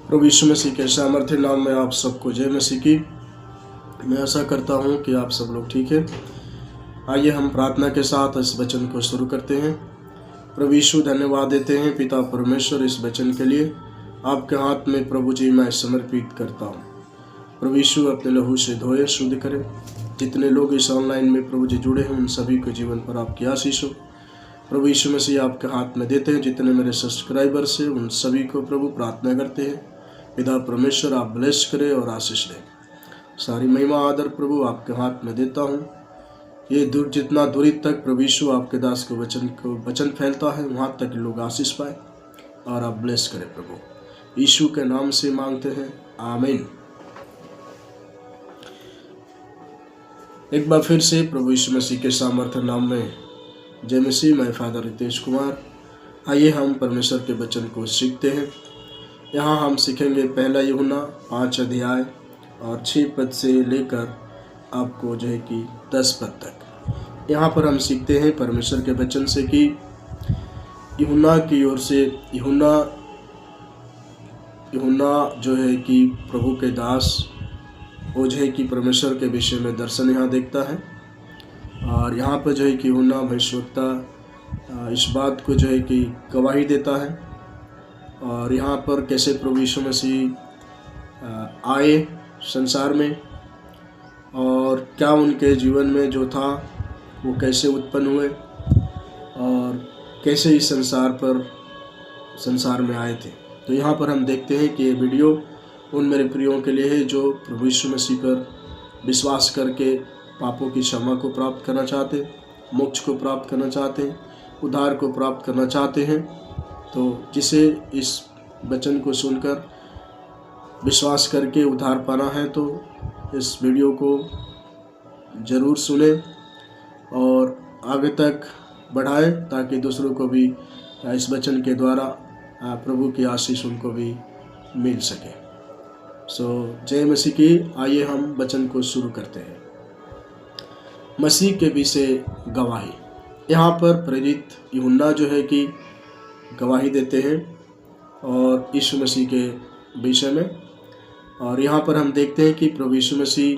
प्रभु यीशु मसीह के सामर्थ्य नाम में आप सबको जय मसीह की। मैं आशा करता हूँ कि आप सब लोग ठीक हैं। आइए हम प्रार्थना के साथ इस वचन को शुरू करते हैं। प्रभु यीशु धन्यवाद देते हैं पिता परमेश्वर इस वचन के लिए। आपके हाथ में प्रभु जी मैं समर्पित करता हूँ। प्रभु यीशु अपने लहू से धोए शुद्ध करें। जितने लोग इस ऑनलाइन में प्रभु जी जुड़े हैं उन सभी के जीवन पर आपकी आशीष हो। प्रभु यीशु मसीह आपके हाथ में देते हैं। जितने मेरे सब्सक्राइबर्स हैं उन सभी को प्रभु प्रार्थना करते हैं पिता परमेश्वर आप ब्लेस करें और आशीष दें। सारी महिमा आदर प्रभु आपके हाथ में देता हूँ। ये दूर जितना दूरी तक प्रभु यीशु आपके दास के वचन फैलता है वहाँ तक लोग आशीष पाए और आप ब्लेस करें प्रभु। यीशु के नाम से मांगते हैं, आमीन। एक बार फिर से प्रभु यीशु मसीह के सामर्थ्य नाम में जय मसीह। मैं फादर रितेश कुमार। आइए हम परमेश्वर के वचन को सीखते हैं। यहाँ हम सीखेंगे पहला यूहन्ना 5 अध्याय और 6 पद से लेकर आपको जो है कि 10 पद तक। यहाँ पर हम सीखते हैं परमेश्वर के वचन से कि यूहन्ना की ओर से यूहन्ना जो है कि प्रभु के दास वो जो है कि परमेश्वर के विषय में दर्शन यहाँ देखता है। और यहाँ पर जो है कि यूहन्ना भविष्यवक्ता इस बात को जो है कि गवाही देता है। और यहाँ पर कैसे प्रभु यीशु मसीह आए संसार में और क्या उनके जीवन में जो था वो कैसे उत्पन्न हुए और कैसे इस संसार में आए थे। तो यहाँ पर हम देखते हैं कि ये वीडियो उन मेरे प्रियों के लिए है जो प्रभु यीशु मसीह पर विश्वास करके पापों की क्षमा को प्राप्त करना चाहते, मोक्ष को प्राप्त करना चाहते, उद्धार को प्राप्त करना चाहते हैं। तो जिसे इस वचन को सुनकर विश्वास करके उद्धार पाना है तो इस वीडियो को ज़रूर सुने और आगे तक बढ़ाएं ताकि दूसरों को भी इस वचन के द्वारा प्रभु की आशीष उनको भी मिल सके। जय मसीह की। आइए हम वचन को शुरू करते हैं। मसीह के विषय गवाही। यहाँ पर प्रेरित यूहन्ना जो है कि गवाही देते हैं और यीशु मसीह के विषय में। और यहाँ पर हम देखते हैं कि प्रभु यीशु मसीह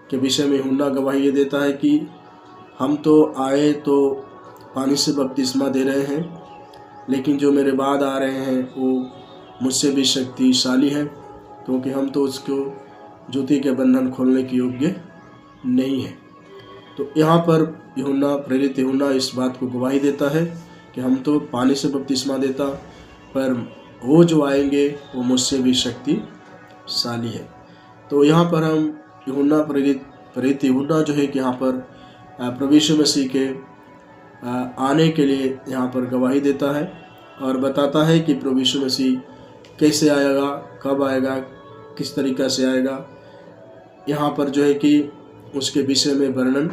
के विषय में यूहन्ना गवाही ये देता है कि हम तो आए तो पानी से बपतिस्मा दे रहे हैं, लेकिन जो मेरे बाद आ रहे हैं वो मुझसे भी शक्तिशाली है, क्योंकि हम तो उसको जूती के बंधन खोलने के योग्य नहीं है। तो यहाँ पर प्रेरित यूहन्ना इस बात को गवाही देता है कि हम तो पानी से बपतिस्मा देता, पर वो जो आएंगे वो मुझसे भी शक्तिशाली है। तो यहाँ पर हम प्रेरित यूहन्ना जो है कि यहाँ पर प्रभु यीशु मसीह के आने के लिए यहाँ पर गवाही देता है और बताता है कि प्रभु यीशु मसीह कैसे आएगा, कब आएगा, किस तरीक़ा से आएगा। यहाँ पर जो है कि उसके विषय में वर्णन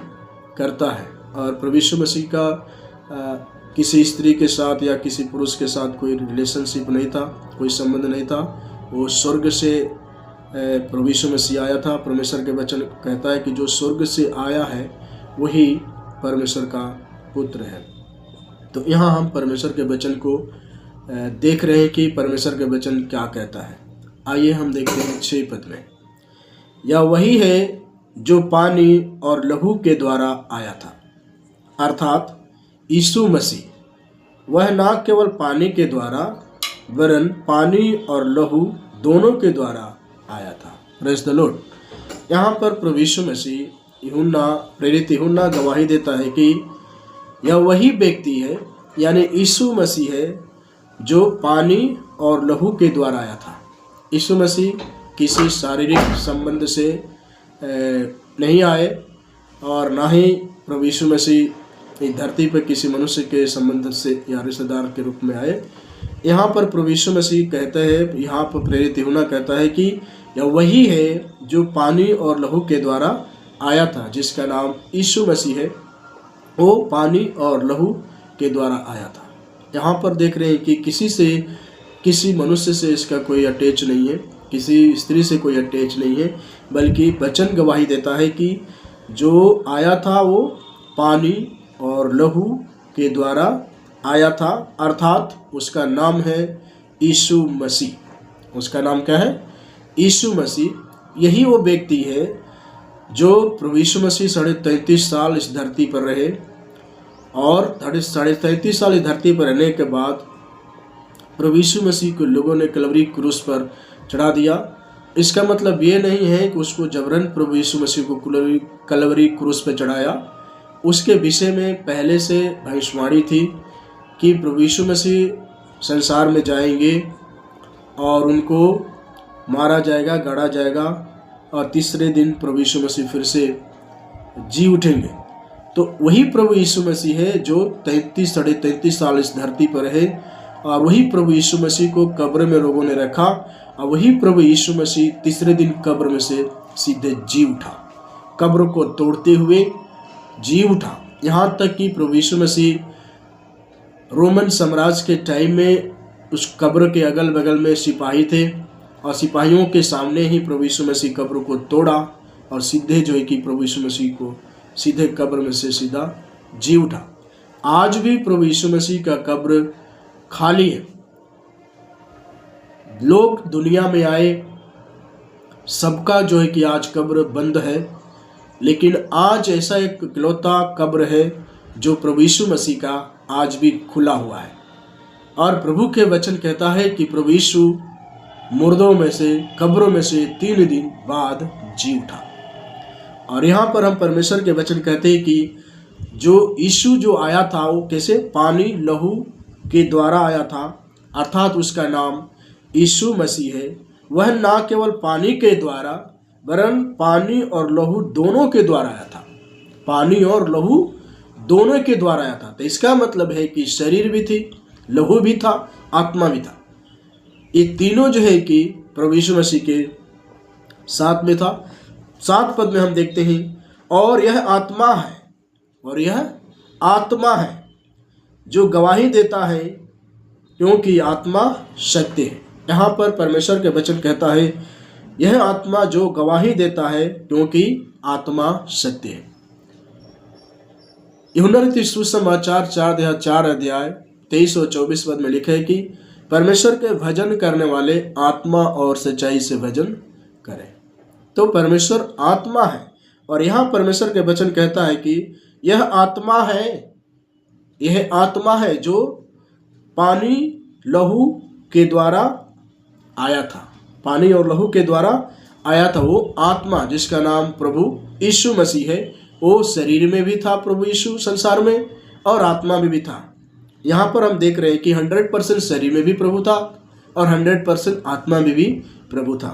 करता है। और प्रभु यीशु मसीह का किसी स्त्री के साथ या किसी पुरुष के साथ कोई रिलेशनशिप नहीं था, कोई संबंध नहीं था। वो स्वर्ग से प्रभु यीशु मसीह आया था। परमेश्वर के वचन कहता है कि जो स्वर्ग से आया है वही परमेश्वर का पुत्र है। तो यहाँ हम परमेश्वर के वचन को देख रहे हैं कि परमेश्वर के वचन क्या कहता है। आइए हम देखते हैं 6 पद में। यह वही है जो पानी और लहू के द्वारा आया था, अर्थात यीशु मसीह। वह न केवल पानी के द्वारा वरन पानी और लहू दोनों के द्वारा आया था। Praise the Lord. यहाँ पर प्रभु यीशु मसीह प्रेरित यूहन्ना गवाही देता है कि यह वही व्यक्ति है, यानी यीशु मसीह है, जो पानी और लहू के द्वारा आया था। यीशु मसीह किसी शारीरिक संबंध से नहीं आए और ना ही प्रभु यीशु मसीह इस धरती पर किसी मनुष्य के संबंध से या रिश्तेदार के रूप में आए। यहाँ पर प्रभु यीशु मसीह कहते हैं, यहाँ पर प्रेरित यूहन्ना कहता है कि यह वही है जो पानी और लहू के द्वारा आया था, जिसका नाम यीशु मसीह है। वो पानी और लहू के द्वारा आया था। यहाँ पर देख रहे हैं कि किसी मनुष्य से इसका कोई अटैच नहीं है, किसी स्त्री से कोई अटैच नहीं है, बल्कि वचन गवाही देता है कि जो आया था वो पानी और लहू के द्वारा आया था, अर्थात उसका नाम है यीशु मसीह। उसका नाम क्या है? यीशु मसीह। यही वो व्यक्ति है जो प्रभु यीशु मसीह 33.5 साल इस धरती पर रहे और 33.5 साल इस धरती पर रहने के बाद प्रभु यीशु मसीह को लोगों ने कलवरी क्रूस पर चढ़ा दिया। इसका मतलब ये नहीं है कि उसको जबरन प्रभु यीशु मसीह को कलवरी क्रूस पर चढ़ाया। उसके विषय में पहले से भविष्यवाणी थी कि प्रभु यीशु मसीह संसार में जाएंगे और उनको मारा जाएगा, गाड़ा जाएगा और तीसरे दिन प्रभु यीशु मसीह फिर से जी उठेंगे। तो वही प्रभु यीशु मसीह है जो 33-33.5 साल इस धरती पर है और वही प्रभु यीशु मसीह को कब्र में लोगों ने रखा और वही प्रभु यीशु मसीह तीसरे दिन कब्र में से सीधे जी उठा, कब्र को तोड़ते हुए जी उठा। यहाँ तक कि प्रभु यीशु मसीह रोमन साम्राज्य के टाइम में उस कब्र के अगल बगल में सिपाही थे और सिपाहियों के सामने ही प्रभु यीशु मसीह कब्र को तोड़ा और सीधे जो है कि प्रभु यीशु मसीह को सीधे कब्र में से सीधा जी उठा। आज भी प्रभु यीशु मसीह का कब्र खाली है। लोग दुनिया में आए, सबका जो है कि आज कब्र बंद है, लेकिन आज ऐसा एक इकलौता कब्र है जो प्रभु यीशु मसीह का आज भी खुला हुआ है। और प्रभु के वचन कहता है कि प्रभु यीशु मुर्दों में से, कब्रों में से 3 दिन बाद जी उठा। और यहाँ पर हम परमेश्वर के वचन कहते हैं कि जो यीशु जो आया था वो कैसे? पानी लहू के द्वारा आया था, अर्थात उसका नाम यीशु मसीह है। वह ना केवल पानी के द्वारा वरन पानी और लहू दोनों के द्वारा आया था। पानी और लहू दोनों के द्वारा आया था। तो इसका मतलब है कि शरीर भी थी, लहू भी था, आत्मा भी था। ये तीनों जो है कि प्रभु यीशु मसीह के साथ में था। 7 पद में हम देखते हैं, और यह आत्मा है, और यह आत्मा है जो गवाही देता है, क्योंकि आत्मा सत्य है। यहाँ पर परमेश्वर के वचन कहता है, यह आत्मा जो गवाही देता है, क्योंकि आत्मा सत्य है। यूहन्ना रचित सुसमाचार 4 अध्याय 23 और 24 पद में लिखा है कि परमेश्वर के भजन करने वाले आत्मा और सच्चाई से भजन करें। तो परमेश्वर आत्मा है और यहाँ परमेश्वर के वचन कहता है कि यह आत्मा है, यह आत्मा है जो पानी लहू के द्वारा आया था, पानी और लहू के द्वारा आया था। वो आत्मा जिसका नाम प्रभु यीशु मसीह है, वो शरीर में भी था प्रभु यीशु संसार में और आत्मा में भी था। यहाँ पर हम देख रहे हैं कि 100% शरीर में भी प्रभु था और 100% आत्मा में भी प्रभु था।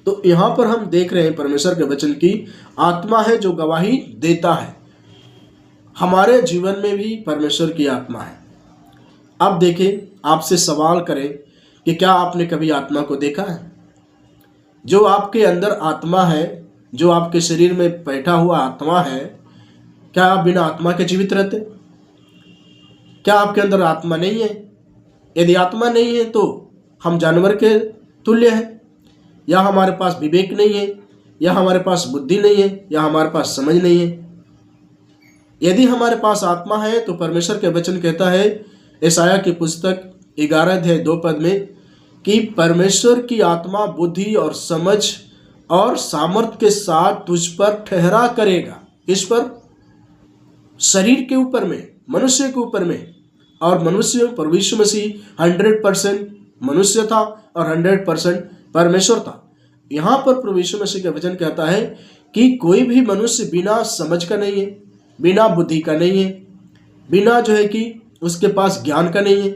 तो यहाँ पर हम देख रहे हैं परमेश्वर के वचन की आत्मा है जो गवाही देता है। हमारे जीवन में भी परमेश्वर की आत्मा है। अब देखें, आपसे सवाल करें कि क्या आपने कभी आत्मा को देखा है? जो आपके अंदर आत्मा है, जो आपके शरीर में बैठा हुआ आत्मा है, क्या आप बिना आत्मा के जीवित रहते? क्या आपके अंदर आत्मा नहीं है? यदि आत्मा नहीं है तो हम जानवर के तुल्य हैं, या हमारे पास विवेक नहीं है, या हमारे पास बुद्धि नहीं है, या हमारे पास समझ नहीं है। यदि हमारे पास आत्मा है तो परमेश्वर के वचन कहता है यशायाह की पुस्तक 11 अध्याय 2 पद में कि परमेश्वर की आत्मा बुद्धि और समझ और सामर्थ के साथ तुझ पर ठहरा करेगा। किस पर? शरीर के ऊपर में, मनुष्य के ऊपर में। और मनुष्य, प्रभु यीशु मसीह 100% मनुष्य था और 100% परमेश्वर था। यहाँ पर प्रभु यीशु मसीह का वचन कहता है कि कोई भी मनुष्य बिना समझ का नहीं है, बिना बुद्धि का नहीं है, बिना जो है कि उसके पास ज्ञान का नहीं है।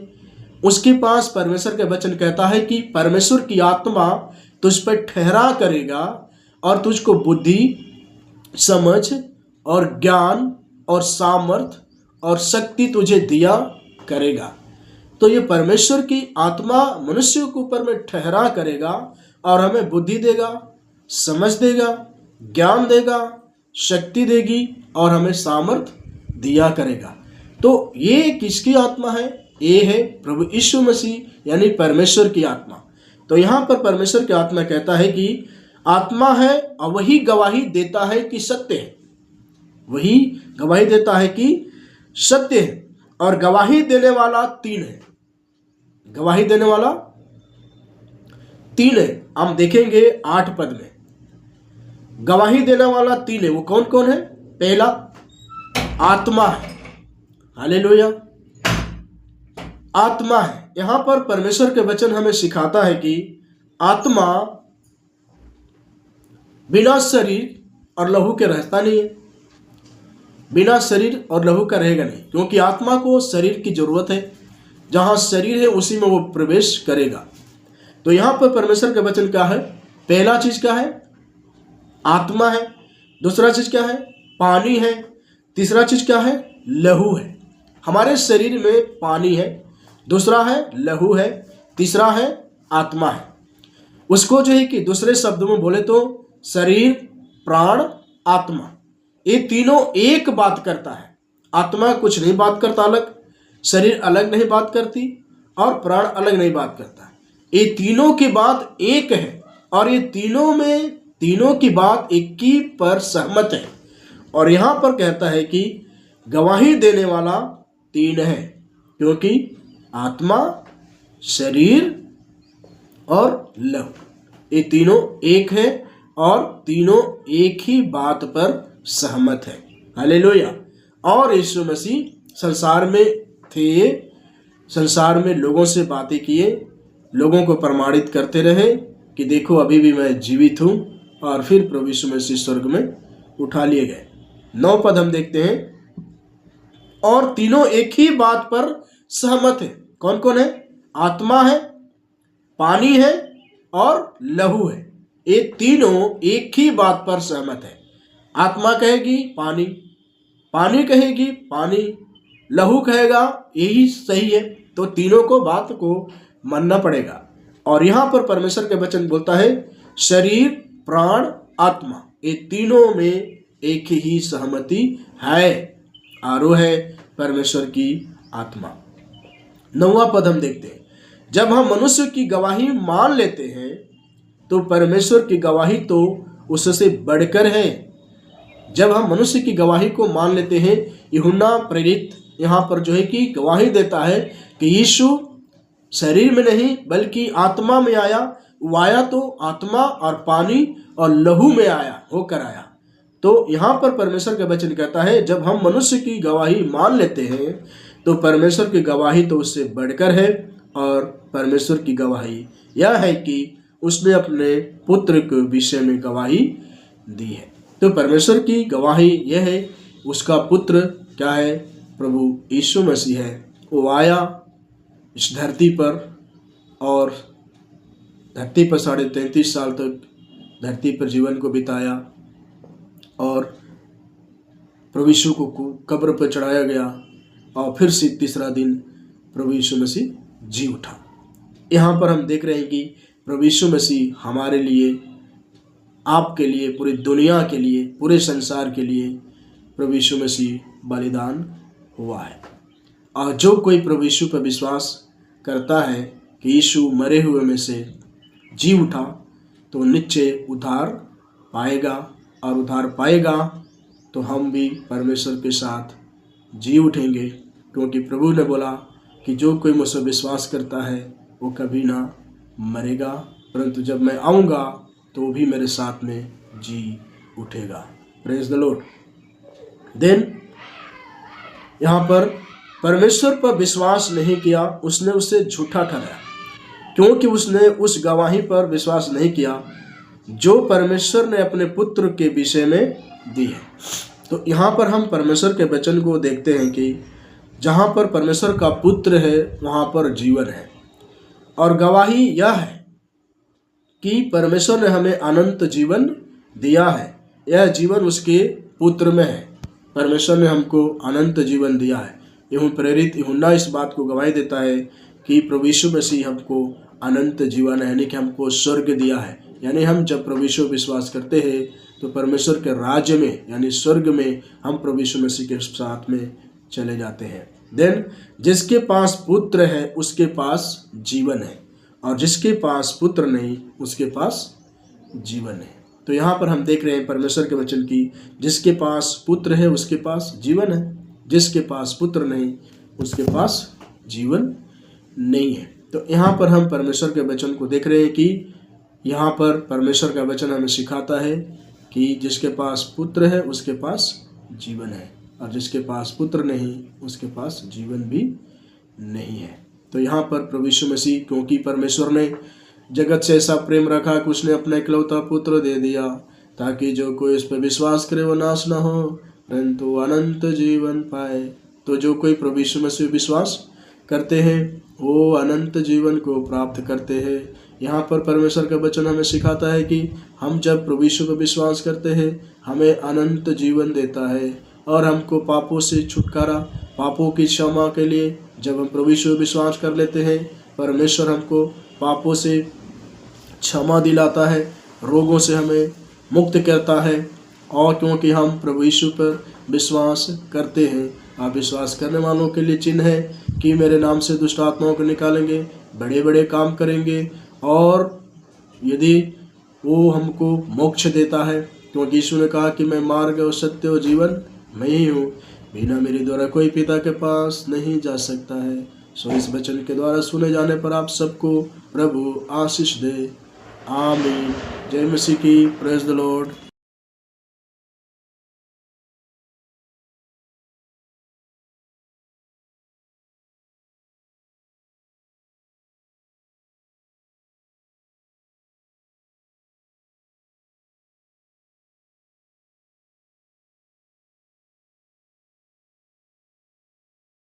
उसके पास परमेश्वर का वचन कहता है कि परमेश्वर की आत्मा तुझ पर ठहरा करेगा और तुझको बुद्धि, समझ और ज्ञान और सामर्थ और शक्ति तुझे दिया करेगा। तो ये परमेश्वर की आत्मा मनुष्य के ऊपर में ठहरा करेगा और हमें बुद्धि देगा, समझ देगा, ज्ञान देगा, शक्ति देगी और हमें सामर्थ दिया करेगा। तो ये किसकी आत्मा है? ये है प्रभु यीशु मसीह यानी परमेश्वर की आत्मा। तो यहाँ पर परमेश्वर की आत्मा कहता है कि आत्मा है और वही गवाही देता है कि सत्य है, वही गवाही देता है कि सत्य है। और गवाही देने वाला 3 है। गवाही देने वाला तीन है, हम देखेंगे 8 पद में। गवाही देने वाला 3 है, वो कौन कौन है? पहला आत्मा है, हालेलुया, आत्मा है। यहां पर परमेश्वर के वचन हमें सिखाता है कि आत्मा बिना शरीर और लहू के रहता नहीं है, बिना शरीर और लहू का रहेगा नहीं, क्योंकि आत्मा को शरीर की जरूरत है। जहां शरीर है उसी में वो प्रवेश करेगा। तो यहां पर परमेश्वर का वचन क्या है? पहला चीज क्या है? आत्मा है। दूसरा चीज क्या है? पानी है। तीसरा चीज क्या है? लहू है। हमारे शरीर में पानी है, दूसरा है लहू है, तीसरा है आत्मा है। उसको जो है कि दूसरे शब्दों में बोले तो शरीर, प्राण, आत्मा, ये तीनों एक बात करता है। आत्मा कुछ नहीं बात करता अलग, शरीर अलग नहीं बात करती, और प्राण अलग नहीं बात करता। ये तीनों की बात एक है, और ये तीनों की बात एक ही पर सहमत है। और यहां पर कहता है कि गवाही देने वाला 3 है, क्योंकि आत्मा, शरीर और लहू, ये तीनों एक है और तीनों एक ही बात पर सहमत है। हालेलुया। और यीशु मसीह संसार में थे, संसार में लोगों से बातें किए, लोगों को प्रमाणित करते रहे कि देखो अभी भी मैं जीवित हूं, और फिर प्रभु यीशु मसीह स्वर्ग में उठा लिए गए। 9 पद हम देखते हैं, और तीनों एक ही बात पर सहमत है। कौन कौन है? आत्मा है, पानी है और लहू है। ये तीनों एक ही बात पर सहमत है। आत्मा कहेगी पानी, पानी कहेगी पानी, लहू कहेगा यही सही है। तो तीनों को बात को मानना पड़ेगा। और यहां पर परमेश्वर के वचन बोलता है शरीर, प्राण, आत्मा, ये तीनों में एक ही सहमति है, और वो है परमेश्वर की आत्मा। 9वां पद हम देखते हैं, जब हम मनुष्य की गवाही मान लेते हैं तो परमेश्वर की गवाही तो उससे बढ़कर है। जब हम मनुष्य की गवाही को मान लेते हैं, यूहन्ना प्रेरित यहाँ पर जो है कि गवाही देता है कि यीशु शरीर में नहीं बल्कि आत्मा में आया। वो आया तो आत्मा और पानी और लहू में आया, होकर आया। तो यहाँ पर परमेश्वर का वचन कहता है जब हम मनुष्य की गवाही मान लेते हैं तो परमेश्वर की गवाही तो उससे बढ़कर है। और परमेश्वर की गवाही यह है कि उसने अपने पुत्र के विषय में गवाही दी है। तो परमेश्वर की गवाही यह है, उसका पुत्र क्या है? प्रभु यीशु मसीह है। वो आया इस धरती पर, और धरती पर 33.5 साल तक धरती पर जीवन को बिताया, और प्रभु यीशु को कब्र पर चढ़ाया गया, और फिर से तीसरा दिन प्रभु यीशु मसीह जी उठा। यहाँ पर हम देख रहे हैं कि प्रभु यीशु मसीह हमारे लिए, आपके लिए, पूरी दुनिया के लिए, पूरे संसार के लिए प्रभु यीशु मसीह बलिदान हुआ है। और जो कोई प्रभु यीशु पर विश्वास करता है कि यीशु मरे हुए में से जी उठा, तो निश्चय उद्धार पाएगा, और उद्धार पाएगा तो हम भी परमेश्वर के साथ जी उठेंगे। क्योंकि प्रभु ने बोला कि जो कोई मुझसे विश्वास करता है वो कभी ना मरेगा, परंतु जब मैं आऊँगा तो वो भी मेरे साथ में जी उठेगा। Praise the Lord. देन यहाँ पर परमेश्वर पर विश्वास नहीं किया, उसने उसे झूठा ठहराया, क्योंकि उसने उस गवाही पर विश्वास नहीं किया जो परमेश्वर ने अपने पुत्र के विषय में दी है। तो यहाँ पर हम परमेश्वर के वचन को देखते हैं कि जहाँ पर परमेश्वर का पुत्र है वहाँ पर जीवन है, और गवाही यह है कि परमेश्वर ने हमें अनंत जीवन दिया है। यह जीवन उसके पुत्र में है। परमेश्वर ने हमको अनंत जीवन दिया है। प्रेरित यूहन्ना इस बात को गवाही देता है कि प्रभु यीशु मसीह हमको अनंत जीवन है, यानी कि हमको स्वर्ग दिया है। यानी हम जब प्रभु यीशु विश्वास करते हैं तो परमेश्वर के राज्य में, यानी स्वर्ग में हम प्रभु यीशु मसीह के साथ में चले जाते हैं। देन जिसके पास पुत्र है उसके पास जीवन है, और जिसके पास पुत्र नहीं उसके पास जीवन है। तो यहाँ पर हम देख रहे हैं परमेश्वर के वचन की, जिसके पास पुत्र है उसके पास जीवन है, जिसके पास पुत्र नहीं उसके पास जीवन नहीं है। तो यहाँ पर हम परमेश्वर के वचन को देख रहे हैं कि यहाँ पर परमेश्वर का वचन हमें सिखाता है कि जिसके पास पुत्र है उसके पास जीवन है, और जिसके पास पुत्र नहीं उसके पास जीवन भी नहीं है। तो यहाँ पर प्रभु यीशु मसीह, क्योंकि परमेश्वर ने जगत से ऐसा प्रेम रखा कि उसने अपना इकलौता पुत्र दे दिया, ताकि जो कोई उस पर विश्वास करे वो नाश न हो परंतु अनंत जीवन पाए। तो जो कोई प्रभु यीशु मसीह विश्वास करते हैं वो अनंत जीवन को प्राप्त करते हैं। यहाँ पर परमेश्वर का वचन हमें सिखाता है कि हम जब प्रभु यीशु को विश्वास करते हैं हमें अनंत जीवन देता है, और हमको पापों से छुटकारा, पापों की क्षमा के लिए जब हम प्रभु यीशु को विश्वास कर लेते हैं, परमेश्वर हमको पापों से क्षमा दिलाता है, रोगों से हमें मुक्त करता है। और क्योंकि हम प्रभु यीशु पर विश्वास करते हैं, आप विश्वास करने वालों के लिए चिन्ह है कि मेरे नाम से दुष्ट आत्माओं को निकालेंगे, बड़े बड़े काम करेंगे, और यदि वो हमको मोक्ष देता है, क्योंकि यीशु ने कहा कि मैं मार्ग और सत्य और जीवन मैं ही हूँ, बिना मेरे द्वारा कोई पिता के पास नहीं जा सकता है। सो इस वचन के द्वारा सुने जाने पर आप सबको प्रभु आशीष दे। आमीन। जय मसीह की। Praise the Lord.